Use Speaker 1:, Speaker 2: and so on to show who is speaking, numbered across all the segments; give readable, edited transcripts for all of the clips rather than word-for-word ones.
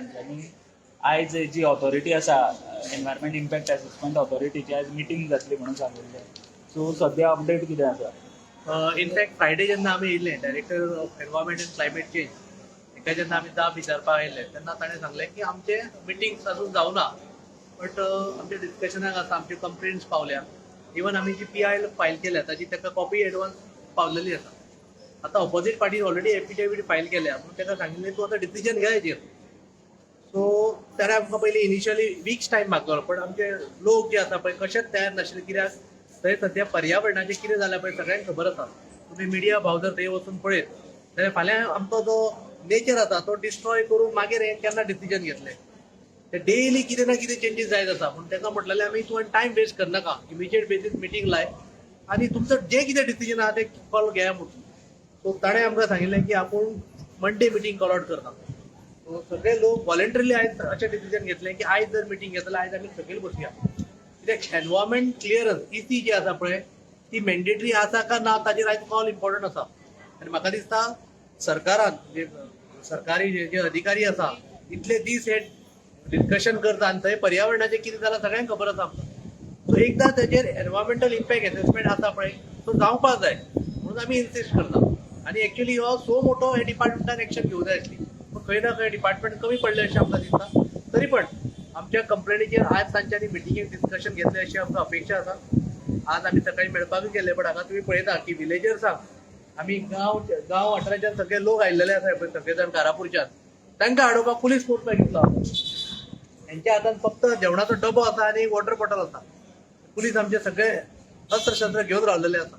Speaker 1: तांच्यांनी आयज जी ऑथॉरिटी आसा एनवायरमेंट इम्पॅक्ट असेसमेंट ऑथॉरिटीची आयज मिटींग जातली म्हणून सांगिल्लें. सो सद्या अपडेट कितें आसा?
Speaker 2: इनफॅक्ट फ्रायडे जेन्ना आमी येयले director of environment end climate change ताका जेन्ना आमी जाप विचारपाक आयले तेन्ना ताणें सांगलें की आमचे मिटिंग्स अजून जावना, बट आमच्या डिस्कशनाक आसा, आमचे कंप्लेंट्स पावल्या. इवन आमी जी PI फायल केल्या ताची ताका कॉपी एडवान्स पावलेली आसा. आतां ऑपोजीट पार्टीन ऑलरेडी एफिडेविट फायल केल्या म्हणून ताका सांगिल्लें तूं आतां डिसिजन घे हेजेर. सो ताणें आमकां पयलीं इनिशियली वीक्स टायम मागलो, पण आमचे लोक जे आसा पळय कशेच तयार नाशिल्ले. कित्याक थंय सद्या पर्यावरणाचें कितें जालां पळय सगळ्यांक खबर आसा. तुमी मिडिया भाव जर थंय वचून पळयत जाल्यार फाल्यां आमचो जो नेचर आसा तो डिस्ट्रॉय करून मागीर हे केन्ना डिसिजन घेतले. ते डेली कितें ना कितें चेंजीस जायत आसा. पूण ताका म्हटलेलें आमी तुवें टायम वेस्ट करनाका, इमिजिएट बेसीस मिटींग लाय आनी तुमचो जें कितें डिसिजन आहा तें कॉल घेया म्हणून. सो ताणें आमकां सांगिल्लें की आपूण मंडे मिटींग कॉल आउट करता. सो सगळे लोक वॉलंटरीली आयज अशें डिसिजन घेतलें की आयज जर मिटींग घेतलें जाल्यार आयज आमी सकयल बसया. कित्याक एनवायरमेंट क्लियरन्स EC जी आसा पळय ती मॅन्डेटरी आसा का ना ताजेर आयज कॉल इम्पॉर्टंट आसा. आनी म्हाका दिसता सरकारान जे सरकारी जे अधिकारी आसा इतले दीस हे डिस्कशन करता आनी थंय पर्यावरणाचें कितें जालां सगळ्यांक खबर आसा आमकां. सो एकदां तेजेर एनवायरमेंटल इम्पॅक्ट एसेसमेंट आसा पळय तो जावपाक जाय म्हणून आमी इन्सिस्ट करता. आनी एक्चुअली हो सो मोठो हे डिपार्टमेंटान एक्शन घेवंक जाय आसली, पूण खंय ना खंय डिपार्टमेंट कमी पडले अशें आमकां दिसता. तरी पण आमच्या कंप्लेनीचेर आज तांच्यांनी मिटिंगेक डिस्कशन घेतलें अशी आमकां अपेक्षा आसा. आज आमी सकाळी मेळपाकूय गेले, पण हांगा तुमी पळयता की विलेजर्सांक आमी गांव वाठाराच्यान सगळे लोक आयिल्ले आसा पळय सगळे जाण कारापूरच्यान तांकां हाडोवपाक पुलीस फोर्स घेतलो. त्यांच्या हातान फक्त जेवणाचो डबो आसा आनी वॉटर बॉटल आसा. पुलीस आमचे सगळे अस्त्र शस्त्र घेवन रावलेले आसा.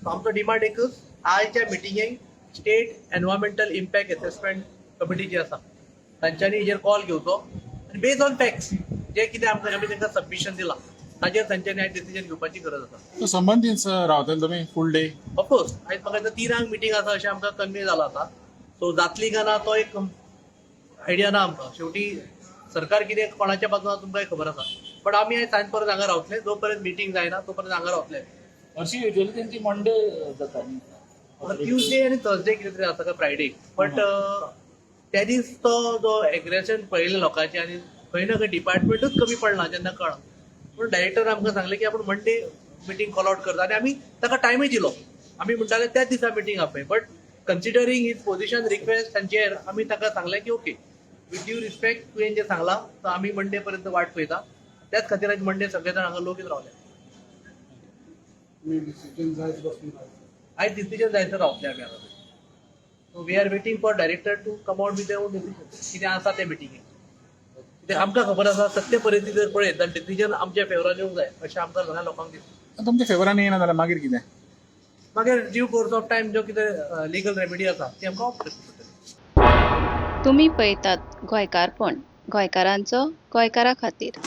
Speaker 2: आमचो डिमांड एकच, आयच्या मिटिंगेक state environmental impact assessment committee जी आसा तांच्यांनी हेजेर कॉल घेवचो आनी बेस्ड ऑन फॅक्ट्स जे कितें आमकां आमी तांकां सबमिशन दिलां ताजेर तांच्यांनी आयज डिसिजन घेवपाची गरज आसा.
Speaker 3: संबंदीत रावतले तुमी फूल डे?
Speaker 2: ऑफकोर्स आयज म्हाका 3 मिटींग आसा अशें आमकां कन्वे जालां आतां. सो जातली काय ना तो एक आयडिया ना आमकां. शेवटी सरकार कितें कोणाच्या बाजून आसा तुमकांय खबर आसा. पण आमी आयज सांज परत हांगा रावतले, जो पर्यंत मिटींग जायना तो पर्यंत हांगा रावतले.
Speaker 1: अशी युजली तेंची मंडे जाता न्ही,
Speaker 2: ट्युजडे आनी थर्सडे कितें तरी आसा का फ्रायडे. बट त्या दीस तो जो एग्रेशन पळयलें लोकांचें आनी खंय ना खंय डिपार्टमेंटूच कमी पडना जेन्ना कळ्ळां. पूण डायरेक्टर आमकां सांगलें की आपूण मंडे मिटींग कॉल आउट करता आनी आमी ताका टायमूय दिलो. आमी म्हणटाले त्याच दिसा मिटींग आपय, but considering his position request तांचेर आमी ताका सांगलें की ओके विथ ड्यू रिस्पेक्ट तुवें जें सांगलां तर आमी मंडे पर्यंत वाट पळयता. त्याच खातीर आयज मंडे सगळे जाण हांगा लोक येवन रावले. आयज डिसिजन जायसर रावतले आमी हांगा. So we are waiting for director to come out with own decision कितें आसा ते मिटिंगेक. कित्याक आमकां खबर आसा सत्य परिस्थिती जर पळयत जाल्यार डिसिजन आमच्या फेवरान येवंक जाय अशें आमकां सगळ्या लोकांक दिसता.
Speaker 3: तुमच्या फेवरान येना जाल्यार मागीर कितें?
Speaker 2: मागीर ड्यू कोर्स ऑफ टायम ज्यो कितें लिगल रेमेडी आसा ती आमकां ऑप्ट करची पडटली.
Speaker 4: तुम्ही पळयतात गोंयकारपण, गोंयकारांचो गोंयकारा खातीर.